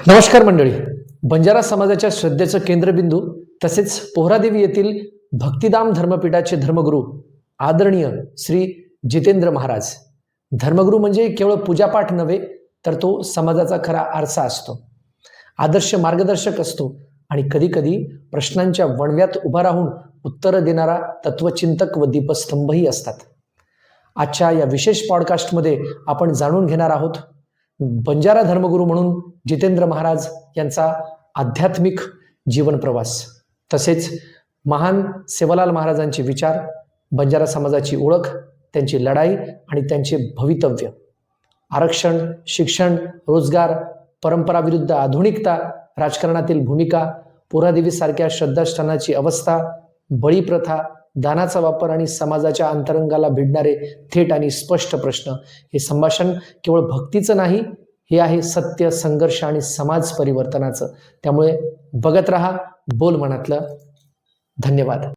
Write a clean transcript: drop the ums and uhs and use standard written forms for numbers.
नमस्कार मंडळी. बंजारा समाजाच्या श्रद्धेचं केंद्रबिंदू तसेच पोहरादेवी येथील भक्तिधाम धर्मपीठाचे धर्मगुरू आदरणीय श्री जितेंद्र महाराज. धर्मगुरू म्हणजे केवळ पूजापाठ नव्हे, तर तो समाजाचा खरा आरसा असतो, आदर्श मार्गदर्शक असतो आणि कधीकधी प्रश्नांच्या वणव्यात उभा राहून उत्तरं देणारा तत्वचिंतक व दीपस्तंभही असतात. आजच्या या विशेष पॉडकास्टमध्ये आपण जाणून घेणार आहोत बंजारा धर्मगुरू म्हणून जितेंद्र महाराज यांचा आध्यात्मिक जीवन प्रवास, तसेच महान सेवालाल महाराजांचे विचार, बंजारा समाजाची ओळख, त्यांची लढाई आणि त्यांचे भवितव्य, आरक्षण, शिक्षण, रोजगार, परंपराविरुद्ध आधुनिकता, राजकारणातील भूमिका, पोहरादेवीसारख्या श्रद्धास्थानाची अवस्था, बळी प्रथा, दानाचा वापर आणि समाजाच्या अंतरंगाला भिडणारे थेट आणि स्पष्ट प्रश्न. हे संभाषण केवळ भक्तीचं नाही, हे आहे सत्य, संघर्ष आणि समाज परिवर्तनाचं. त्यामुळे बघत रहा बोल मनातलं. धन्यवाद.